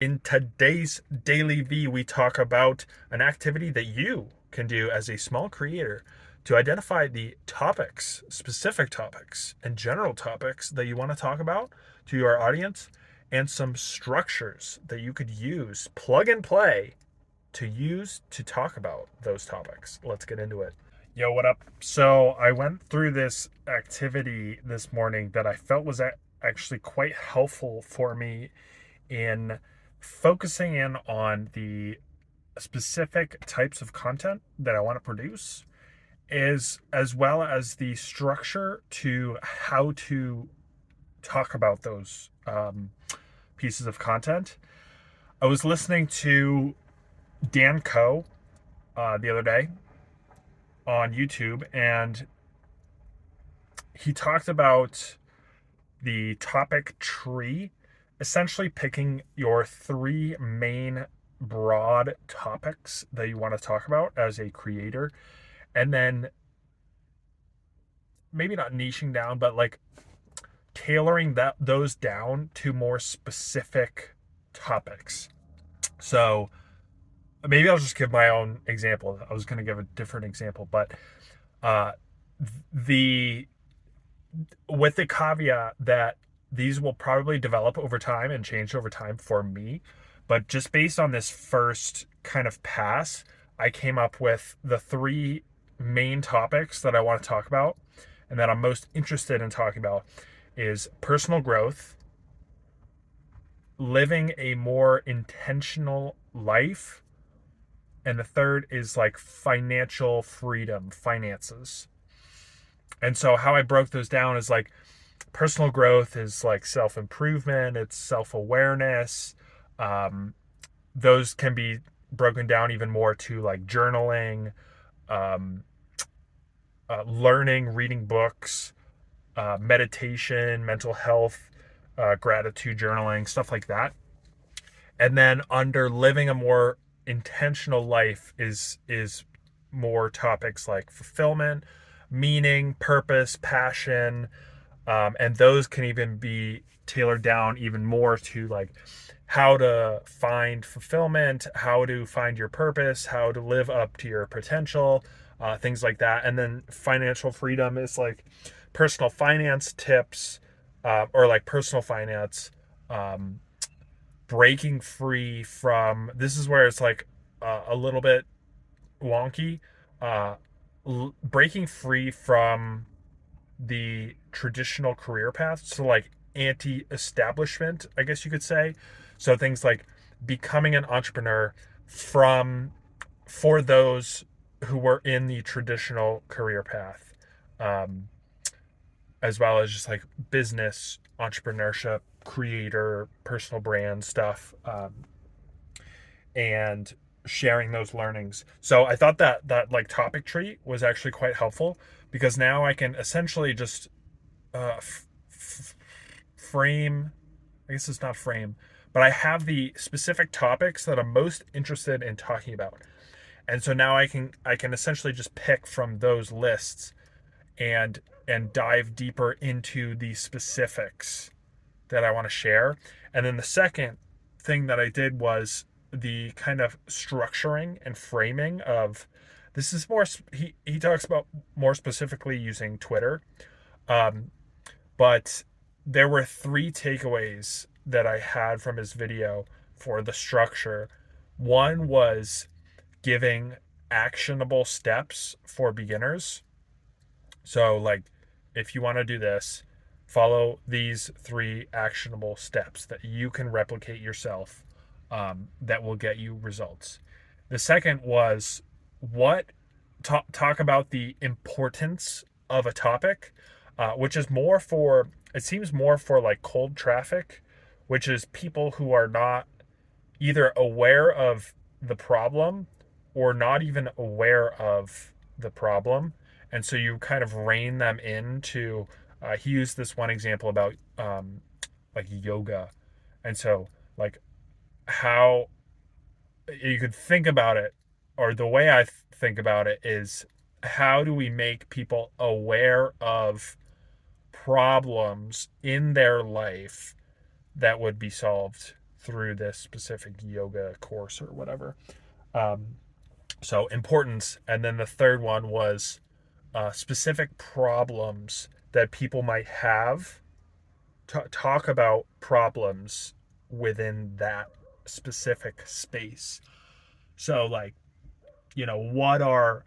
In today's Daily V, we talk about an activity that you can do as a small creator to identify the topics, specific topics, and general topics that you want to talk about to your audience, and some structures that you could use, plug and play, to use to talk about those topics. Let's get into it. Yo, what up? So, I went through this activity this morning that I felt was actually quite helpful for me in focusing in on the specific types of content that I want to produce, is as well as the structure to how to talk about those pieces of content. I was listening to Dan Koe the other day on YouTube, and he talked about the topic tree, essentially picking your three main broad topics that you want to talk about as a creator, and then maybe not niching down, but like tailoring those down to more specific topics. So maybe I'll just give my own example. I was going to give a different example, but uh, the with the caveat that these will probably develop over time and change over time for me. But just based on this first kind of pass, I came up with the three main topics that I want to talk about and that I'm most interested in talking about is personal growth, living a more intentional life, and the third is like financial freedom, finances. And so how I broke those down is like personal growth is like self improvement, it's self awareness. Um, those can be broken down even more to like journaling, um, learning, reading books, meditation, mental health, gratitude journaling, stuff like that. And then under living a more intentional life is more topics like fulfillment, meaning, purpose, passion, and those can even be tailored down even more to like how to find fulfillment, how to find your purpose, how to live up to your potential, things like that. And then financial freedom is like personal finance tips, or like personal finance, um, breaking free from this is where it's like a little bit wonky, uh, breaking free from the traditional career path. So like anti-establishment, I guess you could say. So things like becoming an entrepreneur from for those who were in the traditional career path, um, as well as just like business, entrepreneurship, creator, personal brand stuff, and sharing those learnings. So I thought that like topic tree was actually quite helpful because now I can essentially just frame. I guess it's not frame, but I have the specific topics that I'm most interested in talking about, and so now I can essentially just pick from those lists and dive deeper into the specifics that I want to share. And then the second thing that I did was the kind of structuring and framing of this is more he talks about more specifically using Twitter. Um, but there were three takeaways that I had from his video for the structure. One was giving actionable steps for beginners. So, like, if you want to do this, follow these three actionable steps that you can replicate yourself, that will get you results. The second was what talk about the importance of a topic, which is more for it seems more for like cold traffic, which is people who are not either aware of the problem or not even aware of the problem. And so you kind of rein them into, he used this one example about like yoga. And so, like, how you could think about it, or the way I think about it is how do we make people aware of problems in their life that would be solved through this specific yoga course or whatever. Um, so importance. And then the third one was specific problems that people might have. Talk about problems within that specific space. So like, what are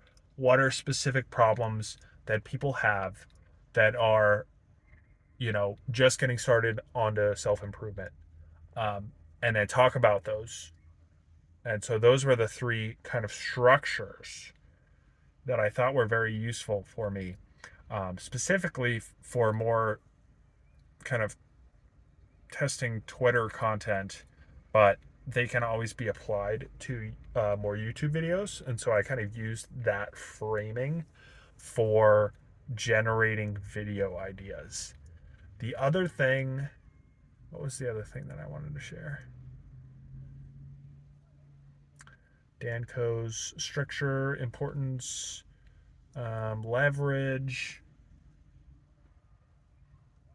specific problems that people have that are, just getting started onto self-improvement, and then talk about those. And so those were the three kind of structures that I thought were very useful for me, specifically for more kind of testing Twitter content, but they can always be applied to more YouTube videos. And so I kind of used that framing for generating video ideas. The other thing, what was the other thing that I wanted to share? Dan Koe's structure, importance, leverage.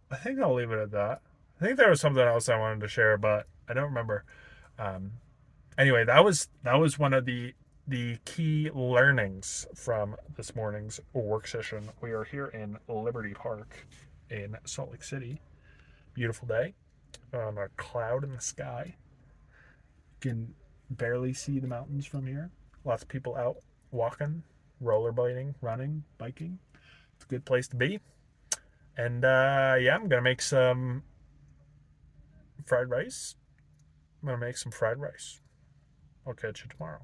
I think I'll leave it at that. I think there was something else I wanted to share, but I don't remember. Um, anyway, that was one of the key learnings from this morning's work session. We are here in Liberty Park in Salt Lake City. Beautiful day. A cloud in the sky. You can barely see the mountains from here. Lots of people out walking, rollerblading, running, biking. It's a good place to be. And yeah, I'm gonna make some fried rice. I'm gonna make some fried rice. I'll catch you tomorrow.